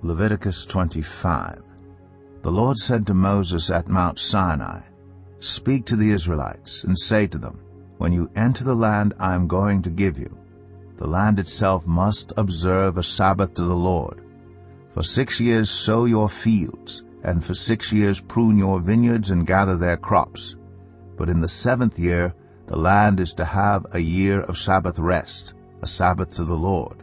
Leviticus 25. The Lord said to Moses at Mount Sinai, "Speak to the Israelites, and say to them, when you enter the land I am going to give you, the land itself must observe a Sabbath to the Lord. For 6 years sow your fields, and for 6 years prune your vineyards and gather their crops. But in the 7th year the land is to have a year of Sabbath rest, a Sabbath to the Lord.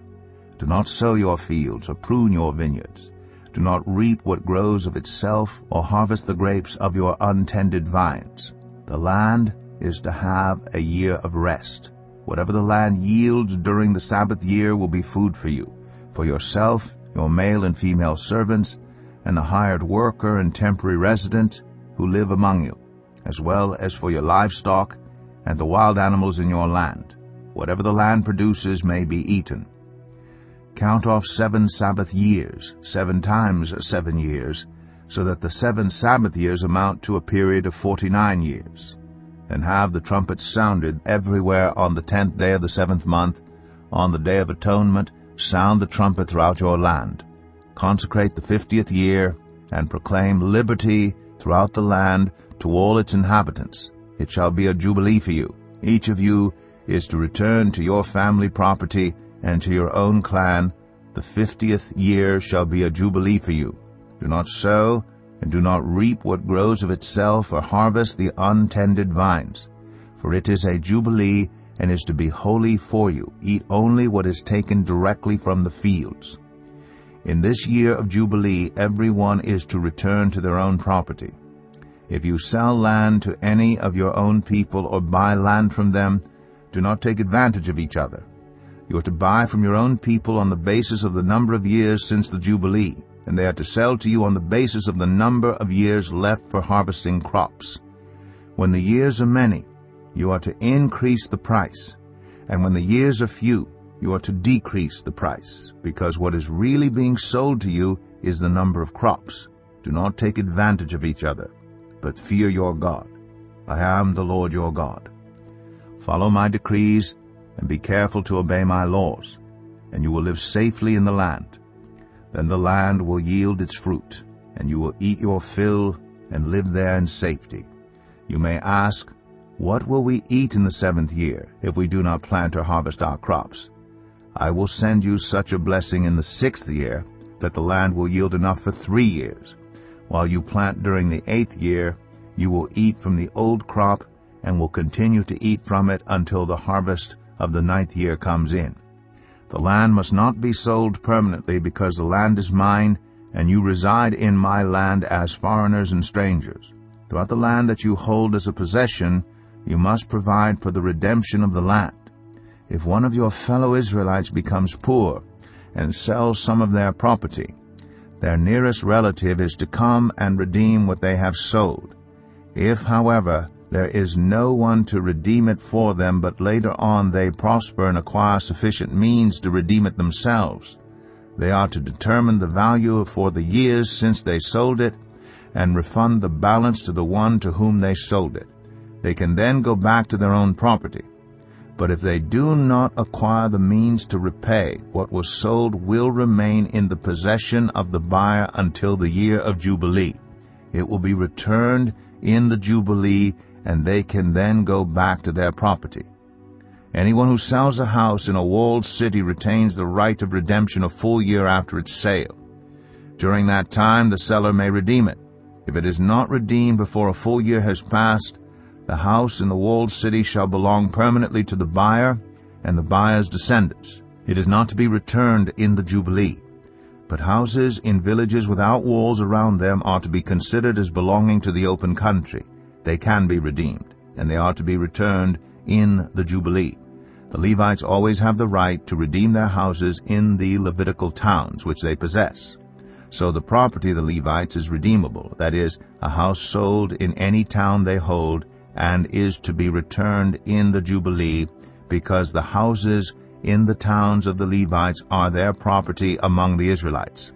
Do not sow your fields or prune your vineyards. Do not reap what grows of itself or harvest the grapes of your untended vines. The land is to have a year of rest. Whatever the land yields during the Sabbath year will be food for you, for yourself, your male and female servants, and the hired worker and temporary resident who live among you, as well as for your livestock and the wild animals in your land. Whatever the land produces may be eaten. Count off 7 Sabbath years, 7 times 7 years, so that the 7 Sabbath years amount to a period of 49 years. Then have the trumpets sounded everywhere on the 10th day of the 7th month. On the Day of Atonement, sound the trumpet throughout your land. Consecrate the 50th year, and proclaim liberty throughout the land to all its inhabitants. It shall be a jubilee for you. Each of you is to return to your family property and to your own clan. The 50th year shall be a jubilee for you. Do not sow, and do not reap what grows of itself, or harvest the untended vines. For it is a jubilee, and is to be holy for you. Eat only what is taken directly from the fields. In this year of jubilee everyone is to return to their own property. If you sell land to any of your own people or buy land from them, do not take advantage of each other. You are to buy from your own people on the basis of the number of years since the Jubilee, and they are to sell to you on the basis of the number of years left for harvesting crops. When the years are many, you are to increase the price, and when the years are few, you are to decrease the price, because what is really being sold to you is the number of crops. Do not take advantage of each other, but fear your God. I am the Lord your God. Follow my decrees, and be careful to obey my laws, and you will live safely in the land. Then the land will yield its fruit, and you will eat your fill and live there in safety. You may ask, what will we eat in the 7th year if we do not plant or harvest our crops? I will send you such a blessing in the 6th year that the land will yield enough for 3 years. While you plant during the 8th year, you will eat from the old crop and will continue to eat from it until the harvest of the 9th year comes in. The land must not be sold permanently, because the land is mine, and you reside in my land as foreigners and strangers. Throughout the land that you hold as a possession, you must provide for the redemption of the land. If one of your fellow Israelites becomes poor and sells some of their property, their nearest relative is to come and redeem what they have sold. If, however, there is no one to redeem it for them, but later on they prosper and acquire sufficient means to redeem it themselves, they are to determine the value for the years since they sold it and refund the balance to the one to whom they sold it. They can then go back to their own property. But if they do not acquire the means to repay, what was sold will remain in the possession of the buyer until the year of Jubilee. It will be returned in the Jubilee, and they can then go back to their property. Anyone who sells a house in a walled city retains the right of redemption a full year after its sale. During that time the seller may redeem it. If it is not redeemed before a full year has passed, the house in the walled city shall belong permanently to the buyer and the buyer's descendants. It is not to be returned in the Jubilee. But houses in villages without walls around them are to be considered as belonging to the open country. They can be redeemed, and they are to be returned in the Jubilee. The Levites always have the right to redeem their houses in the Levitical towns which they possess. So the property of the Levites is redeemable, that is, a house sold in any town they hold, and is to be returned in the Jubilee, because the houses in the towns of the Levites are their property among the Israelites.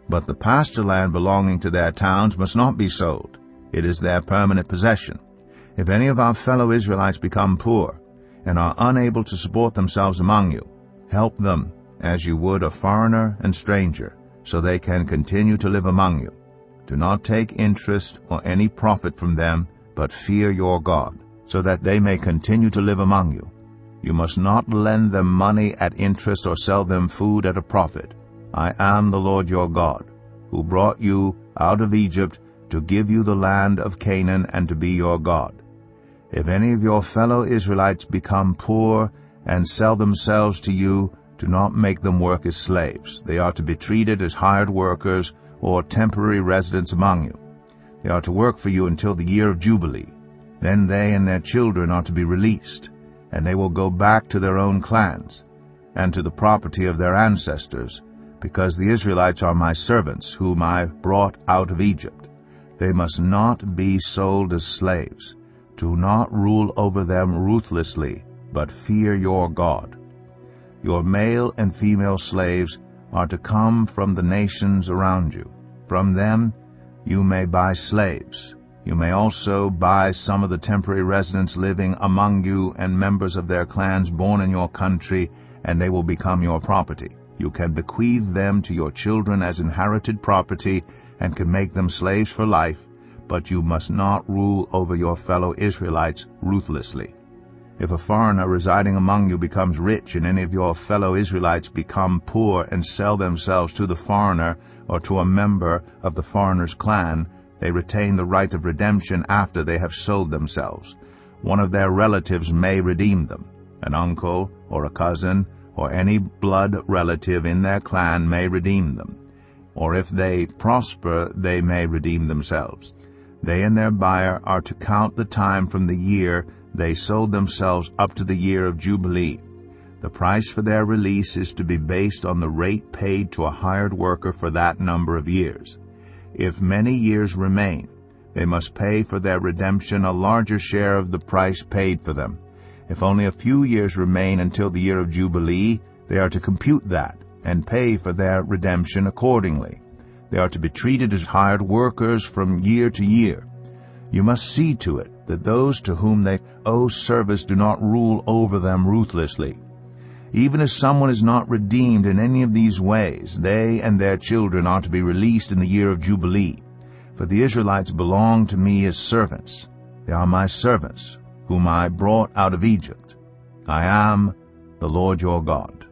But the pasture land belonging to their towns must not be sold. It is their permanent possession. If any of our fellow Israelites become poor and are unable to support themselves among you, help them as you would a foreigner and stranger, so they can continue to live among you. Do not take interest or any profit from them, but fear your God, so that they may continue to live among you. You must not lend them money at interest or sell them food at a profit. I am the Lord your God, who brought you out of Egypt to give you the land of Canaan and to be your God. If any of your fellow Israelites become poor and sell themselves to you, do not make them work as slaves. They are to be treated as hired workers or temporary residents among you. They are to work for you until the year of Jubilee. Then they and their children are to be released, and they will go back to their own clans and to the property of their ancestors, because the Israelites are my servants, whom I brought out of Egypt. They must not be sold as slaves. Do not rule over them ruthlessly, but fear your God. Your male and female slaves are to come from the nations around you. From them you may buy slaves. You may also buy some of the temporary residents living among you and members of their clans born in your country, and they will become your property. You can bequeath them to your children as inherited property and can make them slaves for life, but you must not rule over your fellow Israelites ruthlessly. If a foreigner residing among you becomes rich and any of your fellow Israelites become poor and sell themselves to the foreigner or to a member of the foreigner's clan, they retain the right of redemption after they have sold themselves. One of their relatives may redeem them. An uncle or a cousin or any blood relative in their clan may redeem them. Or if they prosper, they may redeem themselves. They and their buyer are to count the time from the year they sold themselves up to the year of Jubilee. The price for their release is to be based on the rate paid to a hired worker for that number of years. If many years remain, they must pay for their redemption a larger share of the price paid for them. If only a few years remain until the year of Jubilee, they are to compute that and pay for their redemption accordingly. They are to be treated as hired workers from year to year. You must see to it that those to whom they owe service do not rule over them ruthlessly. Even if someone is not redeemed in any of these ways, they and their children are to be released in the year of Jubilee. For the Israelites belong to me as servants. They are my servants, whom I brought out of Egypt. I am the Lord your God.